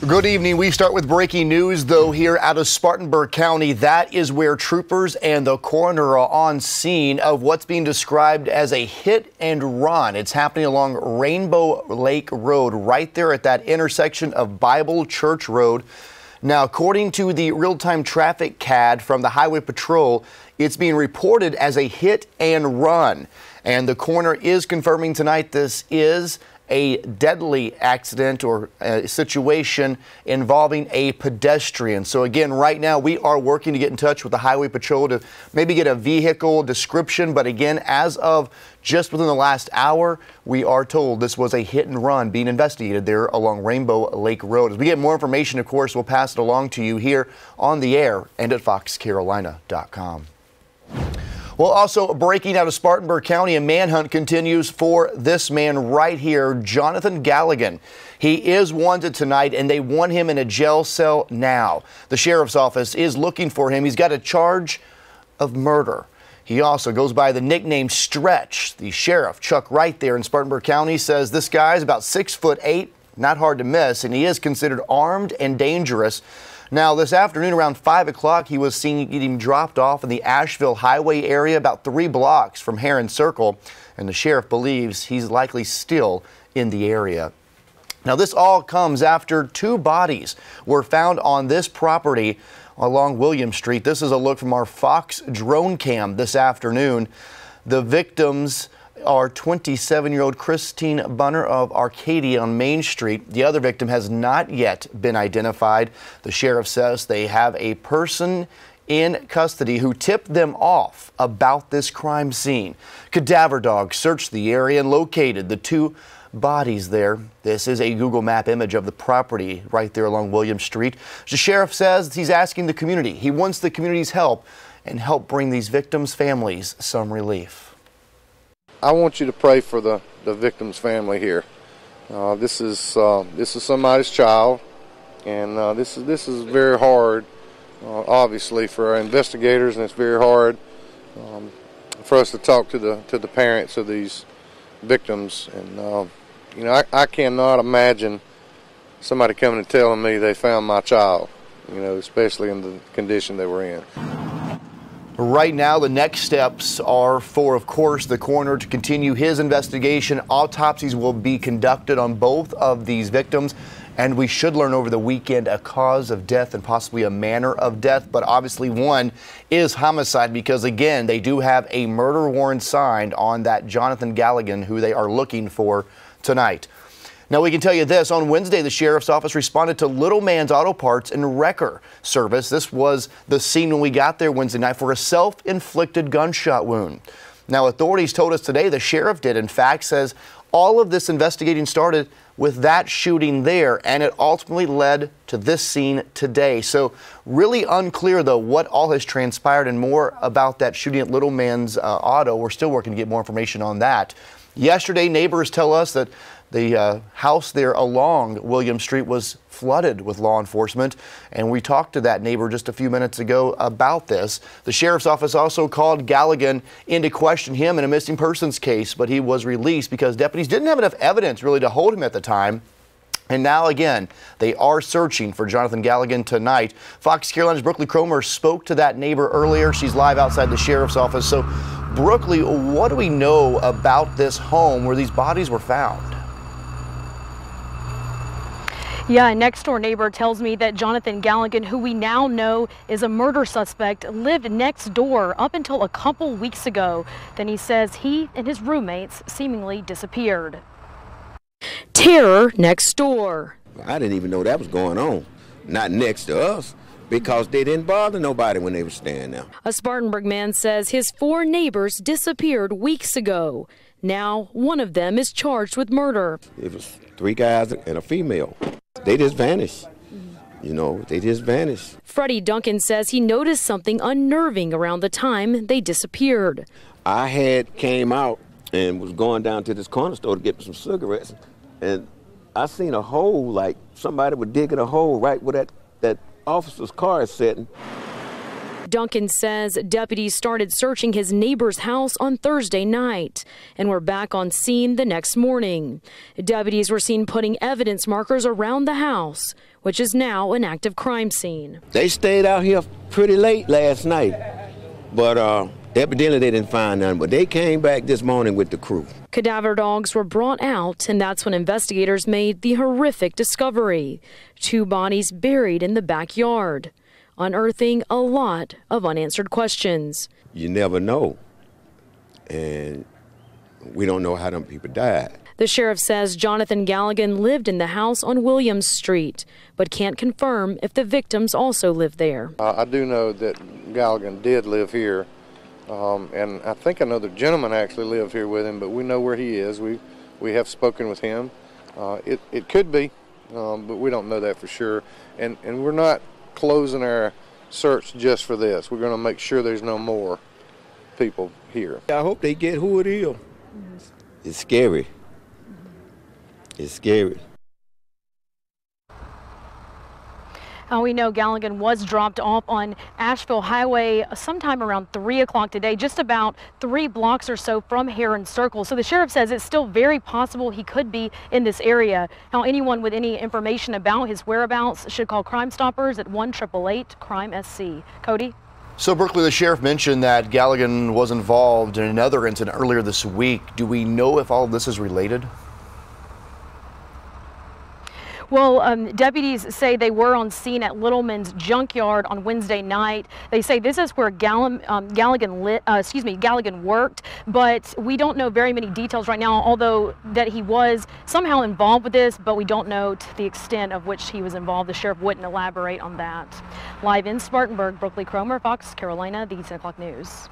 Good evening. We start with breaking news, though, here out of Spartanburg County. That is where troopers and the coroner are on scene of what's being described as a hit and run. It's happening along Rainbow Lake Road, right there at that intersection of Bible Church Road. Now, according to the real-time traffic CAD from the Highway Patrol, it's being reported as a hit and run. And the coroner is confirming tonight this is a deadly accident or a situation involving a pedestrian. So again, right now we are working to get in touch with the Highway Patrol to maybe get a vehicle description. But again, as of just within the last hour, we are told this was a hit and run being investigated there along Rainbow Lake Road. As we get more information, of course, we'll pass it along to you here on the air and at foxcarolina.com. Well, also breaking out of Spartanburg County, a manhunt continues for this man right here, Jonathan Galligan. He is wanted tonight, and they want him in a jail cell now. The sheriff's office is looking for him. He's got a charge of murder. He also goes by the nickname Stretch. The sheriff, Chuck Wright there in Spartanburg County, says this guy's about 6'8", not hard to miss, and he is considered armed and dangerous. Now, this afternoon around 5 o'clock, he was seen getting dropped off in the Asheville Highway area about 3 blocks from Heron Circle, and the sheriff believes he's likely still in the area. Now, this all comes after 2 bodies were found on this property along William Street. This is a look from our Fox drone cam this afternoon. The victims are 27-year-old Christine Bunner of Arcadia on Main Street. The other victim has not yet been identified. The sheriff says they have a person in custody who tipped them off about this crime scene. Cadaver dogs searched the area and located the 2 bodies there. This is a Google Map image of the property right there along William Street. The sheriff says he's asking the community. He wants the community's help and help bring these victims' families some relief. I want you to pray for the victim's family here. This is somebody's child, and this is very hard, obviously, for our investigators, and it's very hard for us to talk to the parents of these victims. And you know, I cannot imagine somebody coming and telling me they found my child, you know, especially in the condition they were in. Right now, the next steps are for, of course, the coroner to continue his investigation. Autopsies will be conducted on both of these victims, and we should learn over the weekend a cause of death and possibly a manner of death. But obviously one is homicide because, again, they do have a murder warrant signed on that Jonathan Galligan, who they are looking for tonight. Now, we can tell you this. On Wednesday, the sheriff's office responded to Little Man's Auto Parts and Wrecker service. This was the scene when we got there Wednesday night for a self-inflicted gunshot wound. Now, authorities told us today the sheriff did, in fact, says all of this investigating started with that shooting there, and it ultimately led to this scene today. So really unclear, though, what all has transpired and more about that shooting at Little Man's Auto. We're still working to get more information on that. Yesterday, neighbors tell us that the house there along William Street was flooded with law enforcement, and we talked to that neighbor just a few minutes ago about this. The sheriff's office also called Galligan in to question him in a missing persons case, but he was released because deputies didn't have enough evidence really to hold him at the time. And now again, they are searching for Jonathan Galligan tonight. Fox Carolina's Brooklyn Cromer spoke to that neighbor earlier. She's live outside the sheriff's office. So, Brooklyn, what do we know about this home where these bodies were found? Yeah, a next-door neighbor tells me that Jonathan Galligan, who we now know is a murder suspect, lived next door up until a couple weeks ago. Then he says he and his roommates seemingly disappeared. Terror next door. I didn't even know that was going on. Not next to us, because they didn't bother nobody when they were staying there. A Spartanburg man says his 4 neighbors disappeared weeks ago. Now one of them is charged with murder. It was 3 guys and a female. They just vanished. You know, they just vanished. Freddie Duncan says he noticed something unnerving around the time they disappeared. I had came out and was going down to this corner store to get some cigarettes, and I seen a hole, like somebody was digging a hole right where that officer's car is sitting. Duncan says deputies started searching his neighbor's house on Thursday night and were back on scene the next morning. Deputies were seen putting evidence markers around the house, which is now an active crime scene. They stayed out here pretty late last night, but evidently they didn't find none, but they came back this morning with the crew. Cadaver dogs were brought out, and that's when investigators made the horrific discovery: 2 bodies buried in the backyard, unearthing a lot of unanswered questions. You never know, and we don't know how them people died. The sheriff says Jonathan Galligan lived in the house on Williams Street, but can't confirm if the victims also lived there. I do know that Galligan did live here, and I think another gentleman actually lived here with him, but we know where he is. We have spoken with him. It could be, but we don't know that for sure. And we're not closing our search just for this. We're going to make sure there's no more people here. I hope they get who it is. It's scary. It's scary. We know Galligan was dropped off on Asheville Highway sometime around 3 o'clock today, just about 3 blocks or so from Heron Circle. So the sheriff says it's still very possible he could be in this area. Now, anyone with any information about his whereabouts should call Crime Stoppers at 1-888-CRIME-SC. Cody? So, Berkeley, the sheriff mentioned that Galligan was involved in another incident earlier this week. Do we know if all of this is related? Well, deputies say they were on scene at Littleman's junkyard on Wednesday night. They say this is where Galligan worked, but we don't know very many details right now, although that he was somehow involved with this, but we don't know to the extent of which he was involved. The sheriff wouldn't elaborate on that. Live in Spartanburg, Brooklyn Cromer, Fox Carolina, the 10 o'clock news.